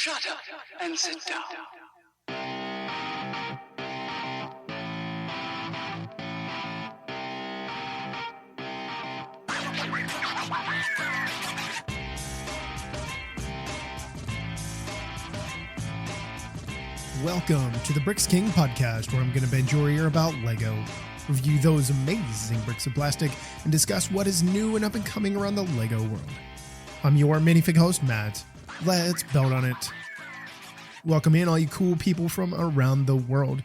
Shut up and sit down. Welcome to the Bricks King podcast, where I'm going to bend your ear about Lego, review those amazing bricks of plastic, and discuss what is new and up and coming around the Lego world. I'm your minifig host, Matt. Let's build on it. Welcome in, all you cool people from around the world.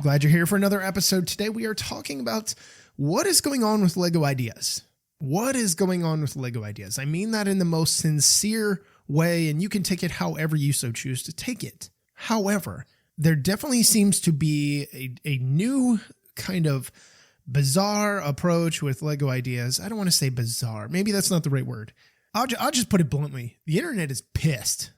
Glad you're here for another episode. Today we are talking about what is going on with Lego ideas. What is going on with Lego ideas? I mean that in the most sincere way, and you can take it however you so choose to take it. However, there definitely seems to be a new kind of bizarre approach with Lego ideas. I don't want to say bizarre. Maybe that's not the right word. I'll just put it bluntly. The internet is pissed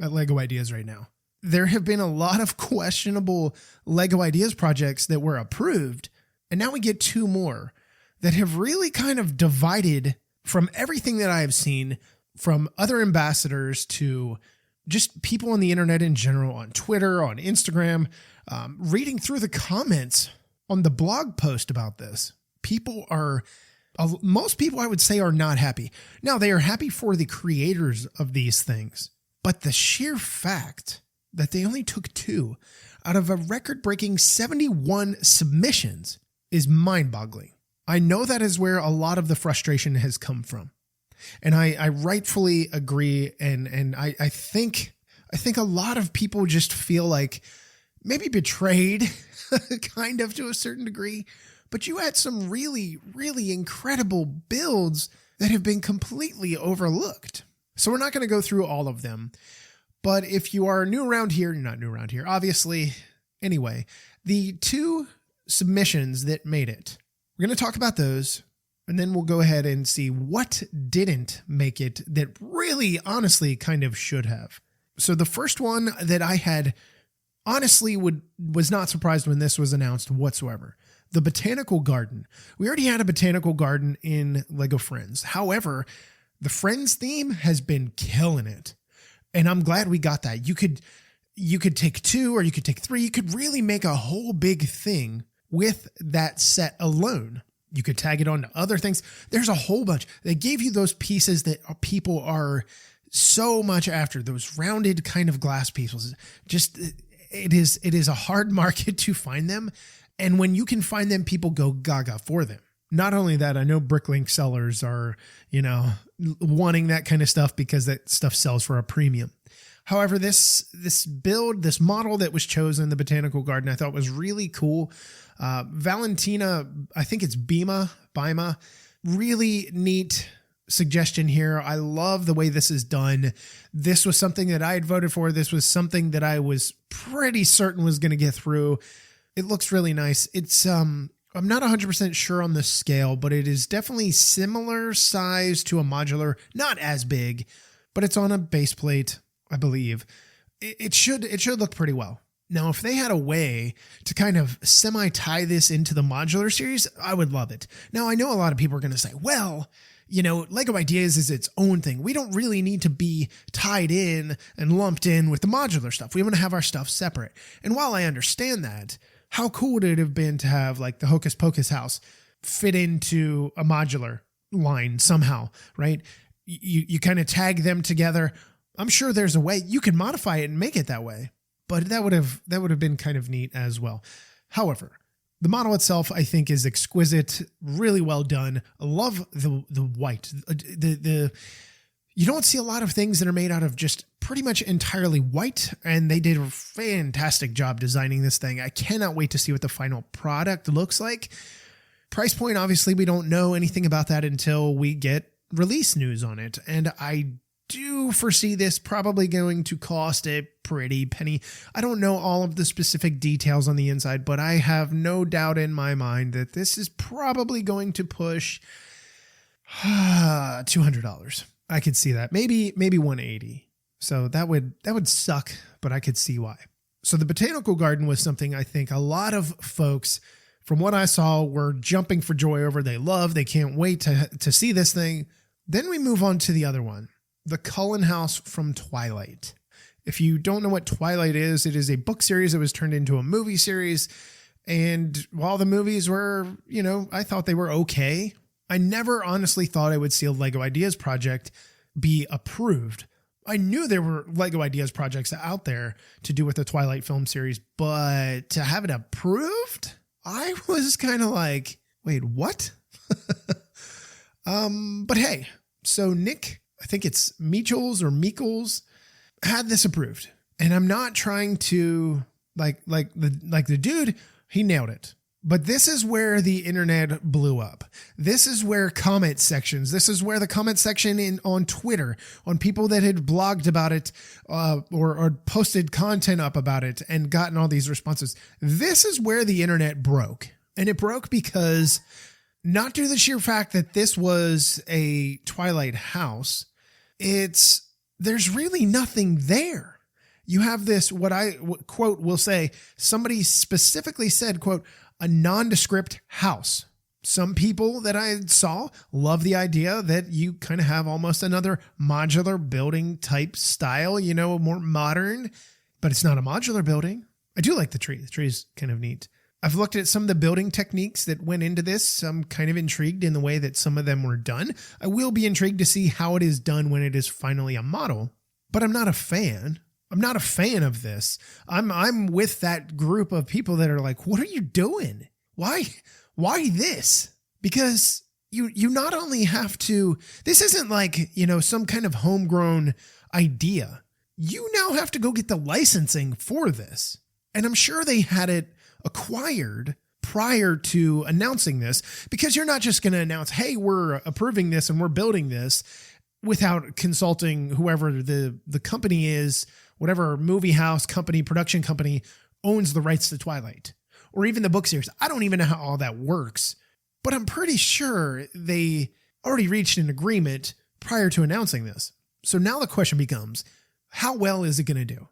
at Lego ideas right now. There have been a lot of questionable Lego ideas projects that were approved, and now we get two more that have really kind of divided from everything that I have seen from other ambassadors to just people on the internet in general, on Twitter, on Instagram, reading through the comments on the blog post about this. Most people I would say are not happy. Now, they are happy for the creators of these things, but the sheer fact that they only took 2 out of a record-breaking 71 submissions is mind-boggling. I know that is where a lot of the frustration has come from. And I rightfully agree, and I think a lot of people just feel like maybe betrayed, kind of to a certain degree, but you had some really, really incredible builds that have been completely overlooked. So we're not going to go through all of them, but if you are new around here, you're not new around here, obviously. Anyway, the 2 submissions that made it, we're going to talk about those. And then we'll go ahead and see what didn't make it that really, honestly, kind of should have. So the first one that I had honestly was not surprised when this was announced whatsoever. The Botanical Garden. We already had a Botanical Garden in Lego Friends. However, the Friends theme has been killing it. And I'm glad we got that. You could take 2 or you could take 3. You could really make a whole big thing with that set alone. You could tag it on to other things. There's a whole bunch. They gave you those pieces that people are so much after, those rounded kind of glass pieces. Just, it is a hard market to find them. And when you can find them, people go gaga for them. Not only that, I know Bricklink sellers are, wanting that kind of stuff because that stuff sells for a premium. However, this build, this model that was chosen, the Botanical Garden, I thought was really cool. Valentina, I think it's Bima, really neat suggestion here. I love the way this is done. This was something that I had voted for. This was something that I was pretty certain was going to get through. It looks really nice. It's, I'm not 100% sure on the scale, but it is definitely similar size to a modular, not as big, but it's on a base plate, I believe. It should look pretty well. Now, if they had a way to kind of semi-tie this into the modular series, I would love it. Now, I know a lot of people are going to say, well, Lego Ideas is its own thing. We don't really need to be tied in and lumped in with the modular stuff. We want to have our stuff separate. And while I understand that, how cool would it have been to have like the Hocus Pocus house fit into a modular line somehow, right? You kind of tag them together. I'm sure there's a way you can modify it and make it that way. But that would have been kind of neat as well. However, the model itself, I think, is exquisite, really well done. I love the white. You don't see a lot of things that are made out of just pretty much entirely white, and they did a fantastic job designing this thing. I cannot wait to see what the final product looks like. Price point, obviously, we don't know anything about that until we get release news on it, and I do foresee this probably going to cost a pretty penny. I don't know all of the specific details on the inside, but I have no doubt in my mind that this is probably going to push $200. I could see that. Maybe $180. So that would suck, but I could see why. So the Botanical Garden was something I think a lot of folks, from what I saw, were jumping for joy over. They can't wait to see this thing. Then we move on to the other one, the Cullen House from Twilight. If you don't know what Twilight is, it is a book series that was turned into a movie series. And while the movies were, I thought they were okay, I never honestly thought I would see a Lego Ideas project be approved. I knew there were Lego Ideas projects out there to do with the Twilight film series, but to have it approved, I was kind of like, wait, what? But hey, so Nick, I think it's Meekles, had this approved. And I'm not trying to like the dude, he nailed it. But this is where the internet blew up. This is where this is where the comment section on Twitter, on people that had blogged about it or posted content up about it and gotten all these responses. This is where the internet broke. And it broke because not due to the sheer fact that this was a Twilight house, there's really nothing there. You have this, quote will say, somebody specifically said, quote, a nondescript house. Some people that I saw love the idea that you kind of have almost another modular building type style, more modern, but it's not a modular building. I do like the tree. The tree is kind of neat. I've looked at some of the building techniques that went into this. I'm kind of intrigued in the way that some of them were done. I will be intrigued to see how it is done when it is finally a model, but I'm not a fan. I'm not a fan of this. I'm with that group of people that are like, what are you doing? Why this? Because you not only have to, this isn't like, some kind of homegrown idea. You now have to go get the licensing for this. And I'm sure they had it acquired prior to announcing this, because you're not just going to announce, hey, we're approving this and we're building this without consulting whoever the company is, whatever movie house company, production company owns the rights to Twilight, or even the book series. I don't even know how all that works, but I'm pretty sure they already reached an agreement prior to announcing this. So now the question becomes, how well is it going to do?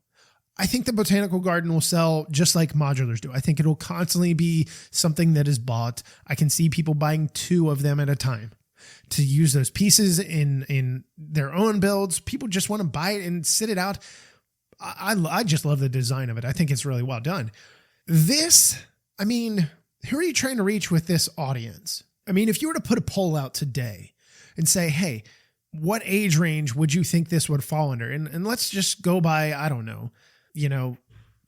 I think the botanical garden will sell just like modulars do. I think it'll constantly be something that is bought. I can see people buying 2 of them at a time to use those pieces in their own builds. People just want to buy it and sit it out. I just love the design of it. I think it's really well done. This, who are you trying to reach with this audience? If you were to put a poll out today and say, hey, what age range would you think this would fall under? And let's just go by, I don't know,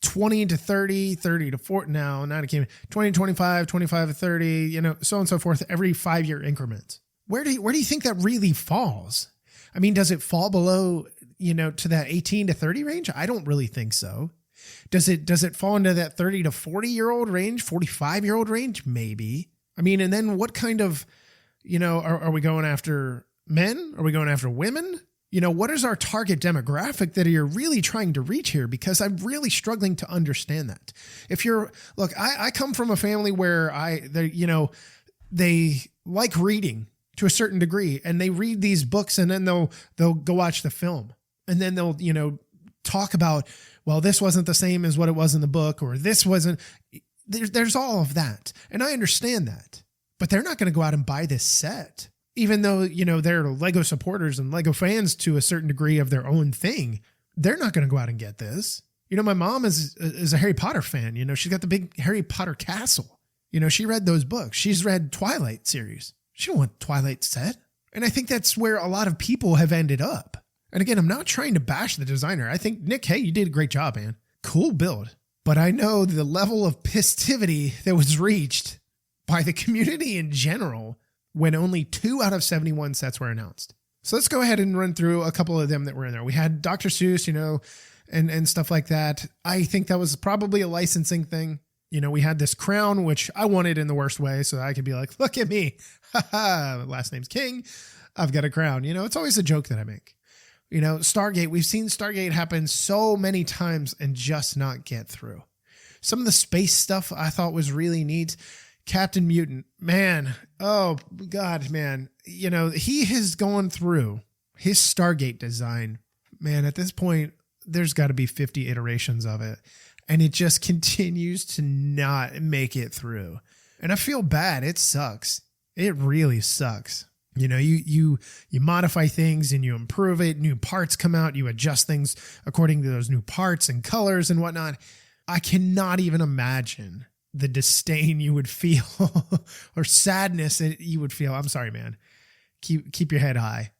20 to 30, 30 to 40, now, not a 20 to 25, 25 to 30, so on and so forth, every 5-year increments. Where do you think that really falls? Does it fall below, to that 18 to 30 range? I don't really think so. Does it fall into that 30 to 40-year-old range, 45-year-old range? Maybe. And then what kind of, are we going after men? Are we going after women? What is our target demographic that you're really trying to reach here? Because I'm really struggling to understand that. I come from a family where they like reading to a certain degree, and they read these books and then they'll go watch the film. And then they'll, talk about, well, this wasn't the same as what it was in the book, or this wasn't, there's all of that. And I understand that, but they're not going to go out and buy this set, even though, they're Lego supporters and Lego fans to a certain degree of their own thing. They're not going to go out and get this. My mom is a Harry Potter fan. She's got the big Harry Potter castle. She read those books. She's read Twilight series. She don't want Twilight set. And I think that's where a lot of people have ended up. And again, I'm not trying to bash the designer. I think, Nick, hey, you did a great job, man. Cool build. But I know the level of pistivity that was reached by the community in general when only 2 out of 71 sets were announced. So let's go ahead and run through a couple of them that were in there. We had Dr. Seuss, and stuff like that. I think that was probably a licensing thing. We had this crown, which I wanted in the worst way, so I could be like, look at me. Last name's King. I've got a crown. It's always a joke that I make. Stargate, we've seen Stargate happen so many times and just not get through. Some of the space stuff I thought was really neat. Captain Mutant, man. Oh, God, man. He has gone through his Stargate design. Man, at this point, there's got to be 50 iterations of it. And it just continues to not make it through. And I feel bad. It sucks. It really sucks. You know, you modify things and you improve it. New parts come out. You adjust things according to those new parts and colors and whatnot. I cannot even imagine the disdain you would feel or sadness that you would feel. I'm sorry, man. Keep your head high.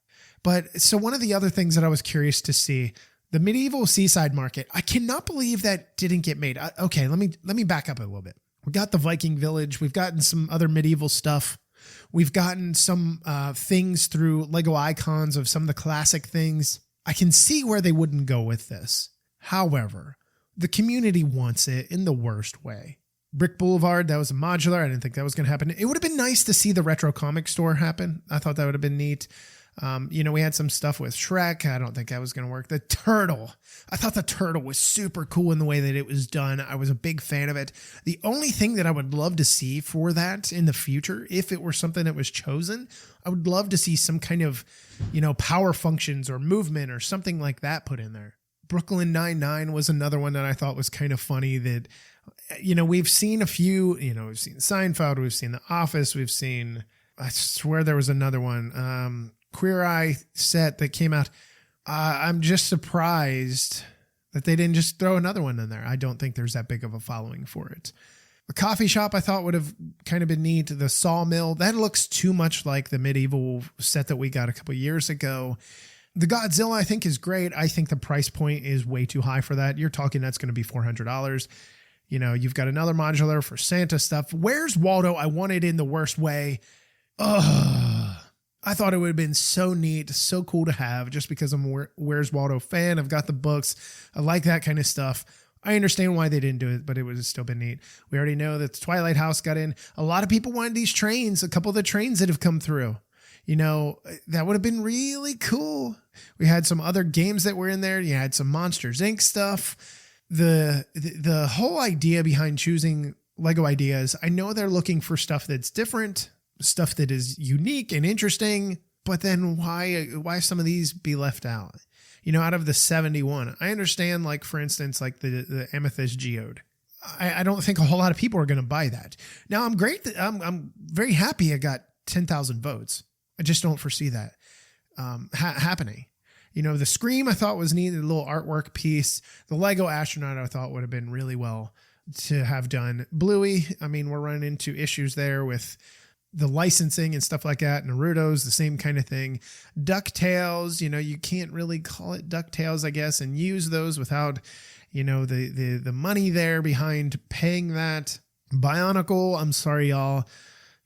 But so one of the other things that I was curious to see, the medieval seaside market, I cannot believe that didn't get made. Okay, let me back up a little bit. We got the Viking village. We've gotten some other medieval stuff. We've gotten some things through Lego icons of some of the classic things. I can see where they wouldn't go with this. However, the community wants it in the worst way. Brick Boulevard, that was a modular. I didn't think that was going to happen. It would have been nice to see the retro comic store happen. I thought that would have been neat. We had some stuff with Shrek. I don't think that was going to work. The turtle. I thought the turtle was super cool in the way that it was done. I was a big fan of it. The only thing that I would love to see for that in the future, if it were something that was chosen, I would love to see some kind of, power functions or movement or something like that put in there. Brooklyn Nine-Nine was another one that I thought was kind of funny that, we've seen a few, we've seen Seinfeld, we've seen The Office, we've seen, I swear there was another one, Queer Eye set that came out. I'm just surprised that they didn't just throw another one in there. I don't think there's that big of a following for it. The coffee shop I thought would have kind of been neat. The sawmill, that looks too much like the medieval set that we got a couple years ago. The Godzilla I think is great. I think the price point is way too high for that. You're talking that's going to be $400. You've got another modular for Santa stuff. Where's Waldo? I want it in the worst way. Ugh. I thought it would have been so neat, so cool to have just because I'm a Where's Waldo fan. I've got the books. I like that kind of stuff. I understand why they didn't do it, but it would have still been neat. We already know that the Twilight House got in. A lot of people wanted these trains, a couple of the trains that have come through. That would have been really cool. We had some other games that were in there. You had some Monsters, Inc. stuff. The whole idea behind choosing Lego ideas, I know they're looking for stuff that's different, stuff that is unique and interesting, but then why some of these be left out? Out of the 71, I understand, like, for instance, like the Amethyst Geode. I don't think a whole lot of people are going to buy that. Now, I'm very happy I got 10,000 votes. I just don't foresee that happening. The Scream I thought was neat, a little artwork piece. The Lego Astronaut I thought would have been really well to have done. Bluey, we're running into issues there with the licensing and stuff like that. Naruto's the same kind of thing. DuckTales, you can't really call it DuckTales, I guess, and use those without, the money there behind paying that. Bionicle, I'm sorry, y'all.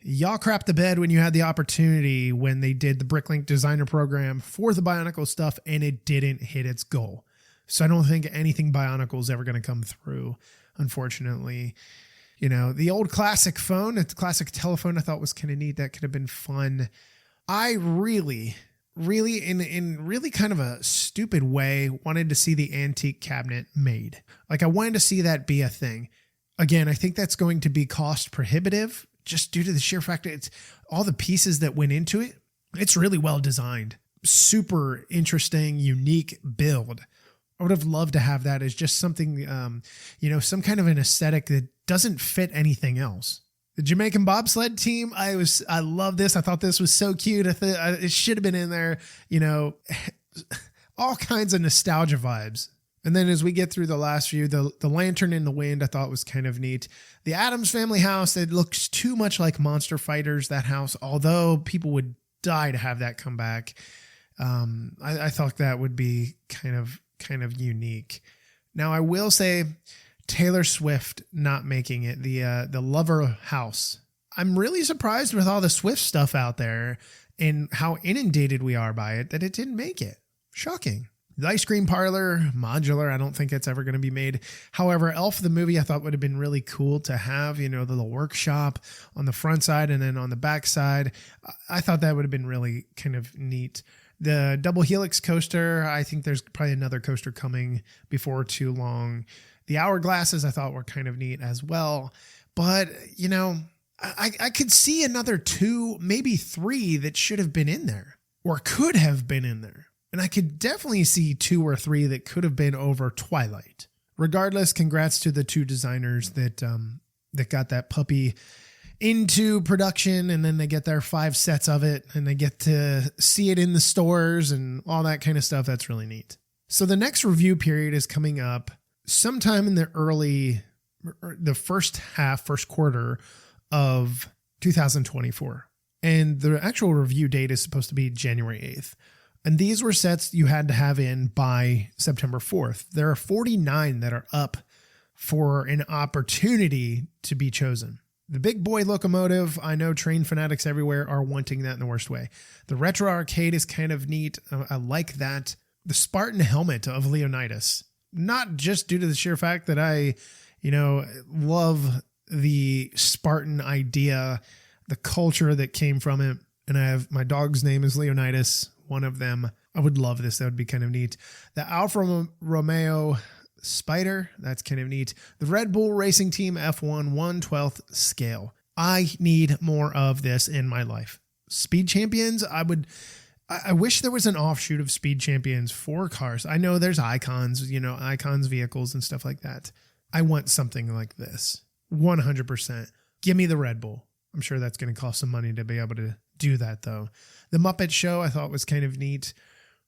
Y'all crapped the bed when you had the opportunity when they did the Bricklink designer program for the Bionicle stuff and it didn't hit its goal. So I don't think anything Bionicle is ever going to come through, unfortunately. The old classic phone, the classic telephone I thought was kind of neat. That could have been fun. I really, in really kind of a stupid way, wanted to see the antique cabinet made. Like, I wanted to see that be a thing. Again, I think that's going to be cost prohibitive just due to the sheer fact that it's all the pieces that went into it. It's really well designed. Super interesting, unique build. I would have loved to have that as just something, some kind of an aesthetic that doesn't fit anything else. The Jamaican bobsled team, I love this. I thought this was so cute. It should have been in there, all kinds of nostalgia vibes. And then as we get through the last few, the lantern in the wind, I thought was kind of neat. The Addams Family house, it looks too much like Monster Fighters, that house, although people would die to have that come back. I thought that would be kind of unique. Now, I will say Taylor Swift not making it, the Lover house. I'm really surprised with all the Swift stuff out there and how inundated we are by it that it didn't make it. Shocking. The ice cream parlor, modular, I don't think it's ever going to be made. However, Elf the movie I thought would have been really cool to have, the little workshop on the front side and then on the back side. I thought that would have been really kind of neat. The double helix coaster, I think there's probably another coaster coming before too long. The hourglasses I thought were kind of neat as well. But, I could see another 2, maybe 3 that should have been in there or could have been in there. And I could definitely see 2 or 3 that could have been over Twilight. Regardless, congrats to the 2 designers that got that puppy into production, and then they get their 5 sets of it and they get to see it in the stores and all that kind of stuff. That's really neat. So the next review period is coming up sometime in the first quarter of 2024. And the actual review date is supposed to be January 8th. And these were sets you had to have in by September 4th. There are 49 that are up for an opportunity to be chosen. The big boy locomotive, I know train fanatics everywhere are wanting that in the worst way. The retro arcade is kind of neat. I like that. The Spartan helmet of Leonidas, not just due to the sheer fact that I, love the Spartan idea, the culture that came from it. And I have my dog's name is Leonidas, one of them. I would love this. That would be kind of neat. The Alfa Romeo Spider, that's kind of neat. The Red Bull Racing Team F1 1/12 scale. I need more of this in my life. Speed Champions, I wish there was an offshoot of Speed Champions for cars. I know there's Icons, Icons vehicles and stuff like that. I want something like this. 100%. Give me the Red Bull. I'm sure that's going to cost some money to be able to do that, though. The Muppet Show I thought was kind of neat.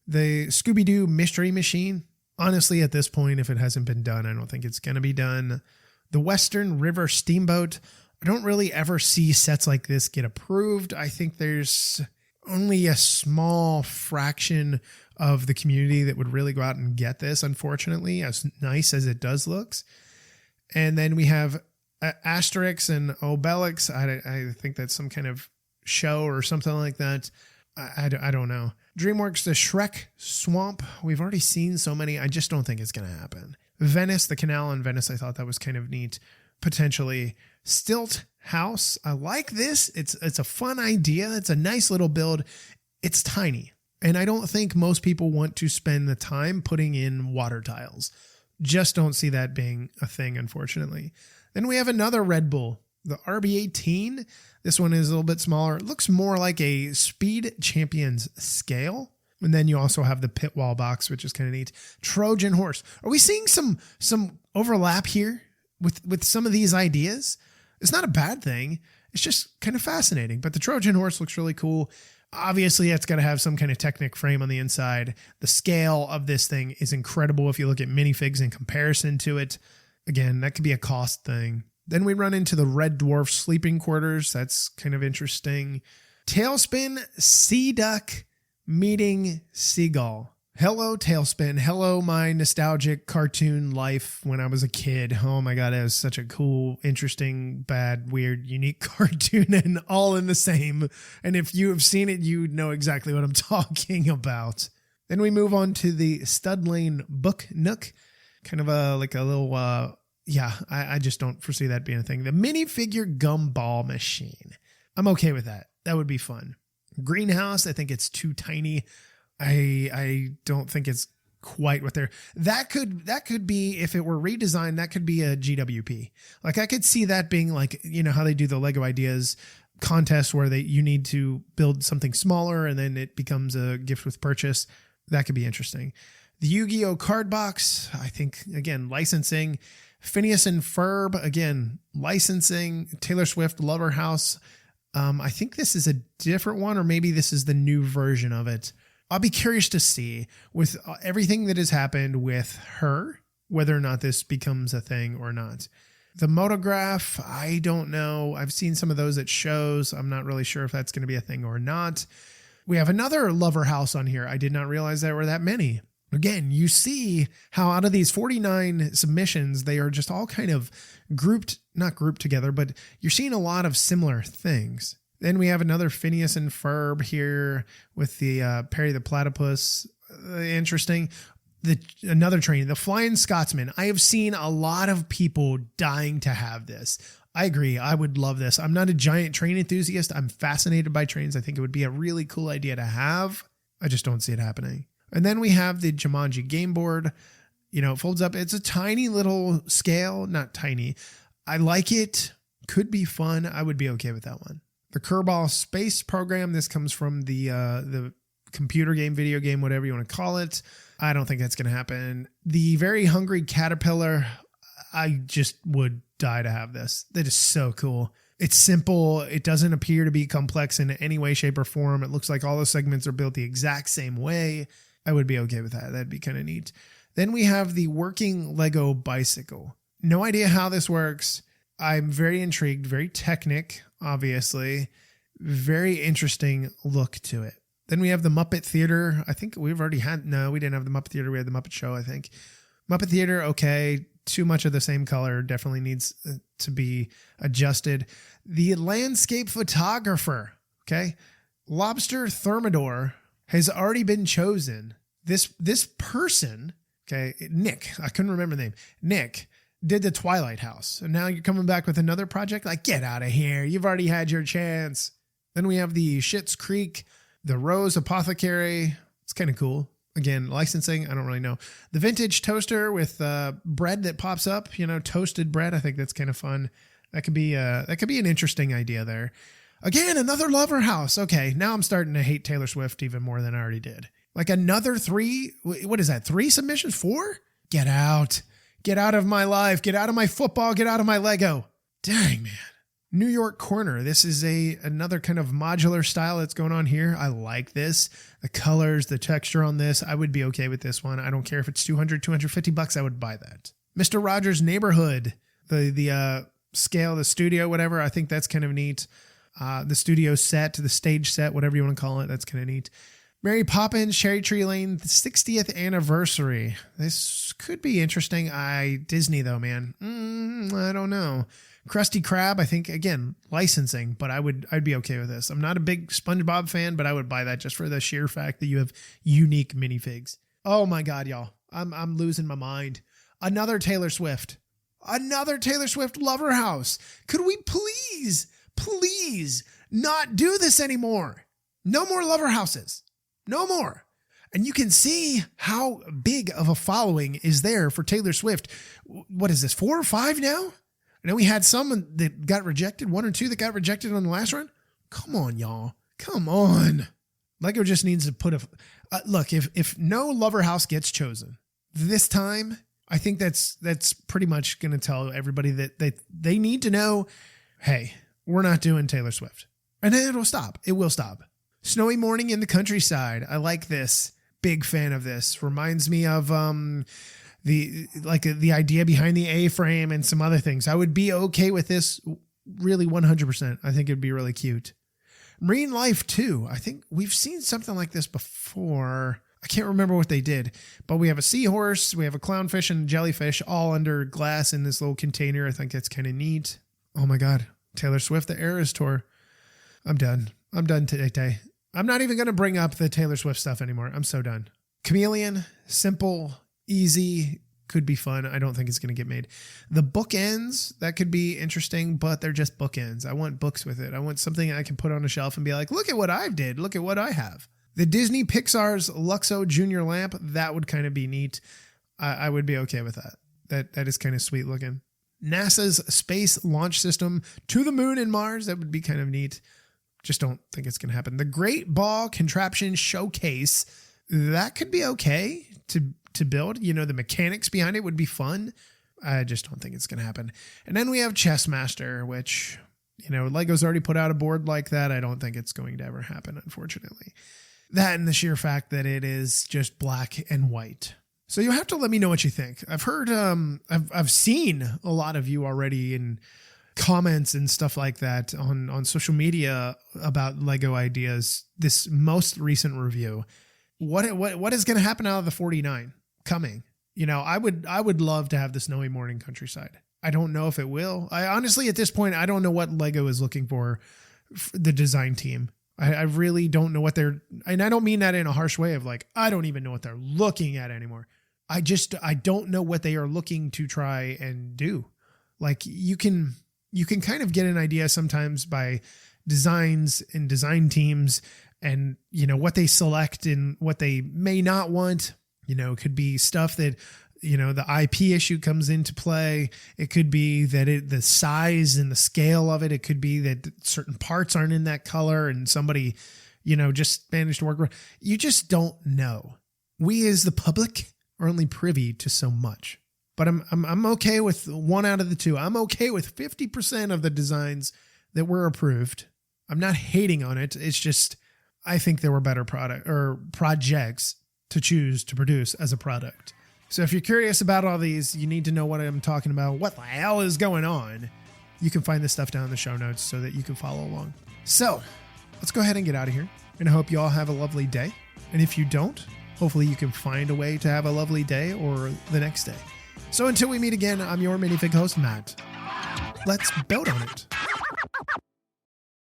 The Scooby-Doo Mystery Machine. Honestly, at this point, if it hasn't been done, I don't think it's going to be done. The Western River Steamboat. I don't really ever see sets like this get approved. I think there's only a small fraction of the community that would really go out and get this, unfortunately, as nice as it does looks. And then we have Asterix and Obelix. I think that's some kind of show or something like that. I don't know. DreamWorks, the Shrek Swamp. We've already seen so many. I just don't think it's going to happen. Venice, the canal in Venice. I thought that was kind of neat. Potentially. Stilt House. I like this. It's a fun idea. It's a nice little build. It's tiny. And I don't think most people want to spend the time putting in water tiles. Just don't see that being a thing, unfortunately. Then we have another Red Bull, the RB18. This one is a little bit smaller. It looks more like a Speed Champions scale. And then you also have the pit wall box, which is kind of neat. Trojan Horse. Are we seeing some overlap here with some of these ideas? It's not a bad thing. It's just kind of fascinating. But the Trojan Horse looks really cool. Obviously, it's got to have some kind of Technic frame on the inside. The scale of this thing is incredible if you look at minifigs in comparison to it. Again, that could be a cost thing. Then we run into the Red Dwarf sleeping quarters. That's kind of interesting. Tailspin Sea Duck meeting Seagull. Hello, Tailspin. Hello, my nostalgic cartoon life when I was a kid. Oh my God, it was such a cool, interesting, bad, weird, unique cartoon and all in the same. And if you have seen it, you know exactly what I'm talking about. Then we move on to the Stud Lane Book Nook. Kind of a little, I just don't foresee that being a thing. The Minifigure Gumball Machine. I'm okay with that. That would be fun. Greenhouse, I think it's too tiny. I don't think it's quite what they're. That could be, if it were redesigned, that could be a GWP. Like I could see that being like, how they do the Lego Ideas contest where you need to build something smaller and then it becomes a gift with purchase. That could be interesting. The Yu-Gi-Oh card box, I think, again, licensing. Phineas and Ferb, again, licensing. Taylor Swift Lover House. I think this is a different one, or maybe this is the new version of it. I'll be curious to see with everything that has happened with her, whether or not this becomes a thing or not. The Motograph, I don't know. I've seen some of those at shows. I'm not really sure if that's going to be a thing or not. We have another Lover House on here. I did not realize there were that many. Again, you see how out of these 49 submissions, they are just all kind of not grouped together, but you're seeing a lot of similar things. Then we have another Phineas and Ferb here with the Perry the Platypus. Interesting. Another train, the Flying Scotsman. I have seen a lot of people dying to have this. I agree. I would love this. I'm not a giant train enthusiast. I'm fascinated by trains. I think it would be a really cool idea to have. I just don't see it happening. And then we have the Jumanji game board. It folds up. It's a tiny little scale. Not tiny. I like it. Could be fun. I would be okay with that one. The Kerbal Space Program. This comes from the computer game, video game, whatever you want to call it. I don't think that's going to happen. The Very Hungry Caterpillar. I just would die to have this. That is so cool. It's simple. It doesn't appear to be complex in any way, shape, or form. It looks like all the segments are built the exact same way. I would be okay with that. That'd be kind of neat. Then we have the working Lego bicycle. No idea how this works. I'm very intrigued, very technic, obviously. Very interesting look to it. Then we have the Muppet Theater. I think we've already had, no, we didn't have the Muppet Theater. We had the Muppet Show, I think. Muppet Theater, okay. Too much of the same color. Definitely needs to be adjusted. The landscape photographer, okay. Lobster Thermidor has already been chosen. This person, okay, Nick, I couldn't remember the name. Nick did the Twilight House. And now you're coming back with another project? Like, get out of here. You've already had your chance. Then we have the Schitt's Creek, the Rose Apothecary. It's kind of cool. Again, licensing, I don't really know. The vintage toaster with bread that pops up, toasted bread. I think that's kind of fun. That could be an interesting idea there. Again, another Lover House. Okay, now I'm starting to hate Taylor Swift even more than I already did. Like another 3, what is that, 3 submissions? 4? Get out. Get out of my life. Get out of my football. Get out of my Lego. Dang, man. New York Corner. This is another kind of modular style that's going on here. I like this. The colors, the texture on this. I would be okay with this one. I don't care if it's $250. I would buy that. Mr. Rogers' Neighborhood. The scale, the studio, whatever. I think that's kind of neat. The studio set, the stage set, whatever you want to call it. That's kind of neat. Mary Poppins, Cherry Tree Lane, the 60th anniversary. This could be interesting. Disney though, man. I don't know. Krusty Krab, I think, again, licensing, but I'd be okay with this. I'm not a big SpongeBob fan, but I would buy that just for the sheer fact that you have unique minifigs. Oh my God, y'all. I'm losing my mind. Another Taylor Swift Lover House. Could we please not do this anymore? No more Lover Houses. No more. And you can see how big of a following is there for Taylor Swift. What is this, 4 or 5 now? And then we had some that got rejected, 1 or 2 that got rejected on the last run. Come on, y'all. Come on. Lego just needs to put look, if no Lover House gets chosen this time, I think that's pretty much going to tell everybody that they need to know, hey, we're not doing Taylor Swift. And then it'll stop. It will stop. Snowy Morning in the Countryside. I like this. Big fan of this. Reminds me of the idea behind the A-frame and some other things. I would be okay with this really 100%. I think it'd be really cute. Marine Life 2. I think we've seen something like this before. I can't remember what they did, but we have a seahorse, we have a clownfish and a jellyfish all under glass in this little container. I think that's kind of neat. Oh my God. Taylor Swift, the Eras Tour. I'm done today. I'm not even going to bring up the Taylor Swift stuff anymore. I'm so done. Chameleon, simple, easy, could be fun. I don't think it's going to get made. The bookends, that could be interesting, but they're just bookends. I want books with it. I want something I can put on a shelf and be like, look at what I did. Look at what I have. The Disney Pixar's Luxo Junior Lamp, that would kind of be neat. I would be okay with that. That is kind of sweet looking. NASA's Space Launch System to the Moon and Mars, that would be kind of neat. Just don't think it's going to happen. The Great Ball Contraption Showcase, that could be okay to build. The mechanics behind it would be fun. I just don't think it's going to happen. And then we have Chess Master, which, Lego's already put out a board like that. I don't think it's going to ever happen, unfortunately. That and the sheer fact that it is just black and white. So you have to let me know what you think. I've heard, I've seen a lot of you already in comments and stuff like that on social media about Lego ideas. This most recent review, what is going to happen out of the 49 coming? I would love to have the Snowy Morning Countryside. I don't know if it will. I honestly, at this point, I don't know what Lego is looking for the design team. I really don't know what and I don't mean that in a harsh way of like, I don't even know what they're looking at anymore. I don't know what they are looking to try and do. Like you can kind of get an idea sometimes by designs and design teams and, what they select and what they may not want. It could be stuff that, the IP issue comes into play. It could be that the size and the scale of it. It could be that certain parts aren't in that color and somebody, just managed to work. You just don't know. We as the public are only privy to so much. But I'm okay with 1 out of the 2. I'm okay with 50% of the designs that were approved. I'm not hating on it. It's just, I think there were better projects to choose to produce as a product. So if you're curious about all these, you need to know what I'm talking about. What the hell is going on? You can find this stuff down in the show notes so that you can follow along. So let's go ahead and get out of here. And I hope you all have a lovely day. And if you don't, hopefully you can find a way to have a lovely day or the next day. So until we meet again, I'm your minifig host, Matt. Let's build on it.